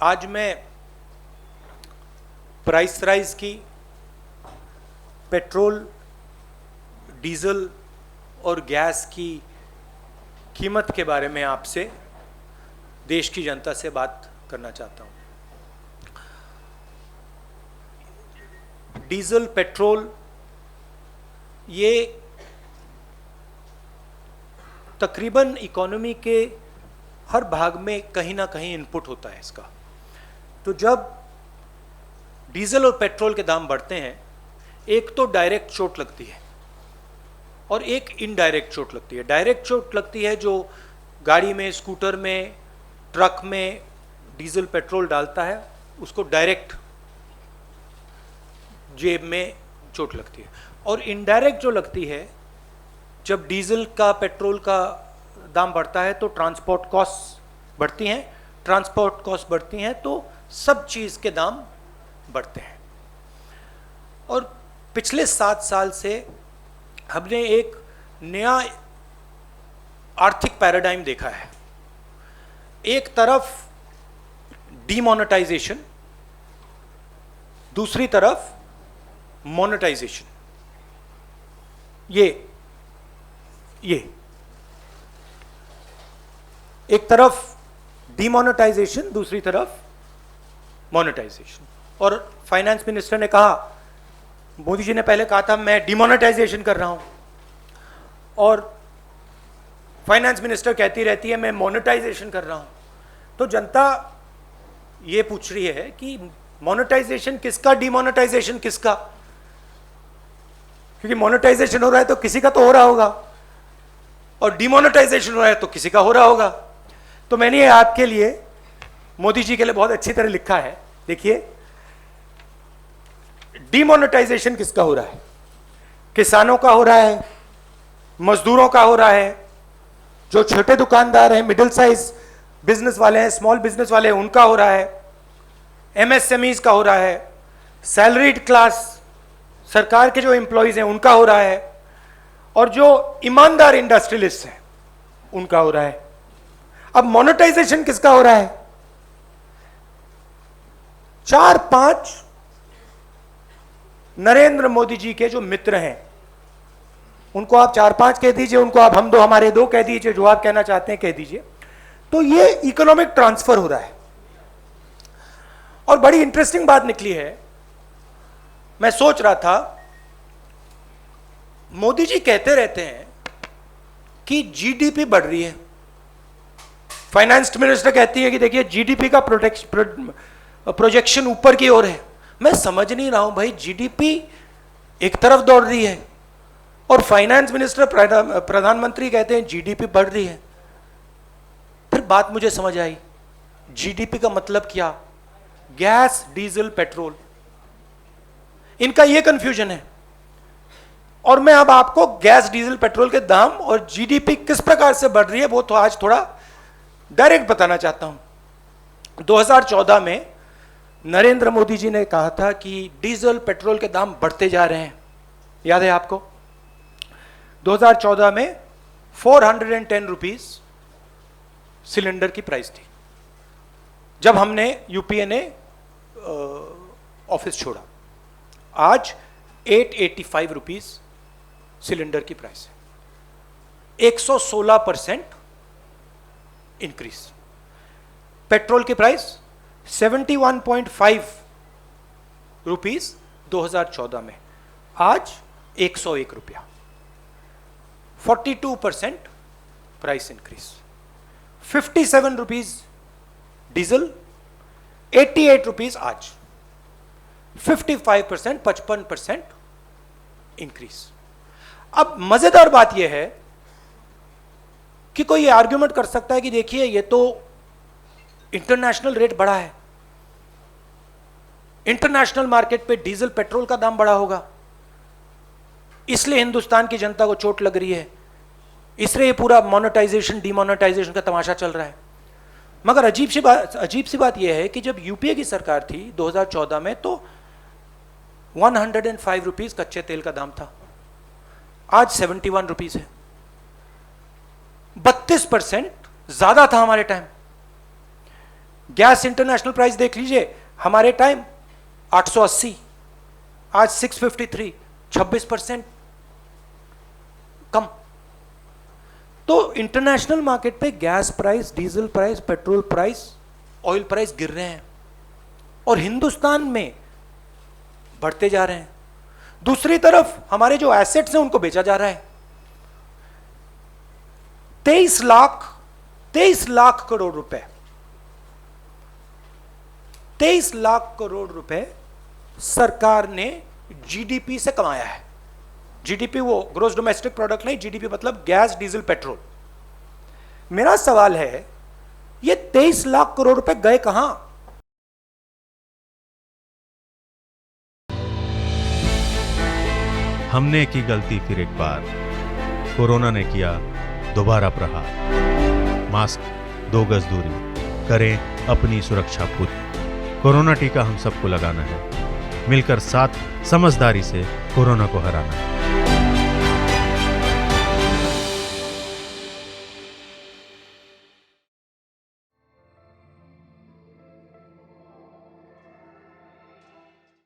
आज मैं price rise की, पेट्रोल, डीजल और गैस की कीमत के बारे में आपसे, देश की जनता से बात करना चाहता हूँ। डीजल, पेट्रोल ये तकरीबन इकोनॉमी के हर भाग में कहीं ना कहीं इनपुट होता है इसका। तो जब डीजल और पेट्रोल के दाम बढ़ते हैं, एक तो डायरेक्ट चोट लगती है और एक इनडायरेक्ट चोट लगती है। डायरेक्ट चोट लगती है जो गाड़ी में, स्कूटर में, ट्रक में डीजल पेट्रोल डालता है, उसको डायरेक्ट जेब में चोट लगती है। और इनडायरेक्ट जो लगती है, जब डीजल का, पेट्रोल का दाम बढ़ता है तो ट्रांसपोर्ट कॉस्ट बढ़ती हैं। ट्रांसपोर्ट कॉस्ट बढ़ती हैं तो सब चीज़ के दाम बढ़ते हैं। और पिछले 7 साल से हमने एक नया आर्थिक पैराडाइम देखा है। एक तरफ डीमोनेटाइजेशन, दूसरी तरफ मोनेटाइजेशन। ये एक तरफ डीमोनेटाइजेशन, दूसरी तरफ मोनेटाइजेशन। और फाइनेंस मिनिस्टर ने कहा, मोदी जी ने पहले कहा था मैं डीमोनेटाइजेशन कर रहा हूं, और फाइनेंस मिनिस्टर कहती रहती है मैं मोनेटाइजेशन कर रहा हूं। तो जनता ये पूछ रही है कि मोनेटाइजेशन किसका, डीमोनेटाइजेशन किसका? क्योंकि मोनेटाइजेशन हो रहा है तो किसी का तो हो रहा होगा, और डीमोनेटाइजेशन हो रहा है तो किसी का हो रहा होगा। तो मैंने ये आपके लिए, मोदी जी के लिए बहुत अच्छी तरह लिखा है। देखिए, डीमोनेटाइजेशन किसका हो रहा है? किसानों का हो रहा है, मजदूरों का हो रहा है, जो छोटे दुकानदार हैं, मिडिल साइज बिजनेस वाले हैं, स्मॉल बिजनेस वाले हैं, उनका हो रहा है, एमएसएमईज का हो रहा है, सैलरीड क्लास, सरकार के जो एम्प्लॉयज हैं उनका हो रहा है, और जो ईमानदार इंडस्ट्रियलिस्ट हैं उनका हो रहा है। अब मोनेटाइजेशन किसका हो रहा है? 4-5 नरेंद्र मोदी जी के जो मित्र हैं, उनको आप 4-5 कह दीजिए, उनको आप हम दो हमारे दो कह दीजिए, जो आप कहना चाहते हैं कह दीजिए। तो ये इकोनॉमिक ट्रांसफर हो रहा है। और बड़ी इंटरेस्टिंग बात निकली है। मैं सोच रहा था, मोदी जी कहते रहते हैं कि जीडीपी बढ़ रही है, फाइनेंस मिनिस्टर कहती है कि देखिए जीडीपी का प्रोजेक्शन ऊपर की ओर है। मैं समझ नहीं रहा हूं भाई, जीडीपी एक तरफ दौड़ रही है और फाइनेंस मिनिस्टर, प्रधानमंत्री कहते हैं जीडीपी बढ़ रही है। फिर बात मुझे समझ आई, जीडीपी का मतलब क्या? गैस, डीजल, पेट्रोल, इनका यह कंफ्यूजन है। और मैं अब आपको गैस, डीजल, पेट्रोल के दाम और जीडीपी किस प्रकार से बढ़ रही है वो तो आज थोड़ा डायरेक्ट बताना चाहता हूं। 2014 में नरेंद्र मोदी जी ने कहा था कि डीजल, पेट्रोल के दाम बढ़ते जा रहे हैं, याद है आपको? 2014 में 410 रुपीज सिलेंडर की प्राइस थी जब हमने, यूपीए ने ऑफिस छोड़ा। आज 885 रुपीज सिलेंडर की प्राइस है, 116% इंक्रीज। पेट्रोल की प्राइस 71.5 रुपीज 2014 में, आज 101 रुपया, 42% price increase. 57 rupees diesel, 88 rupees आज, 55%, 55% इंक्रीज। अब मजेदार बात यह है कि कोई ये आर्ग्यूमेंट कर सकता है कि देखिए ये तो इंटरनेशनल रेट बढ़ा है, इंटरनेशनल मार्केट पे डीजल, पेट्रोल का दाम बढ़ा होगा, इसलिए हिंदुस्तान की जनता को चोट लग रही है, इसलिए ये पूरा मोनेटाइजेशन, डीमोनेटाइजेशन का तमाशा चल रहा है। मगर अजीब सी बात यह है कि जब यूपीए की सरकार थी 2014 में, तो 105 रुपीज कच्चे तेल का दाम था, आज 71 रुपीज है, 32% ज्यादा था हमारे टाइम। गैस इंटरनेशनल प्राइस देख लीजिए, हमारे टाइम 880, आज 653, 26% कम। तो इंटरनेशनल मार्केट पे gas price, diesel price, petrol price, oil price गिर रहे हैं और हिंदुस्तान में बढ़ते जा रहे हैं। दूसरी तरफ हमारे जो एसेट्स हैं उनको बेचा जा रहा है। 23 लाख करोड़ रुपए, 23 लाख करोड़ रुपए सरकार ने जीडीपी से कमाया है। जीडीपी वो ग्रोस डोमेस्टिक प्रोडक्ट नहीं, जीडीपी मतलब गैस, डीजल, पेट्रोल। मेरा सवाल है, ये 23 लाख करोड़ रुपए गए कहां? हमने की गलती फिर एक बार, कोरोना ने किया दोबारा प्रहार। मास्क, 2 गज दूरी, करें अपनी सुरक्षा पूरी। कोरोना टीका हम सबको लगाना है, मिलकर साथ समझदारी से कोरोना को हराना है।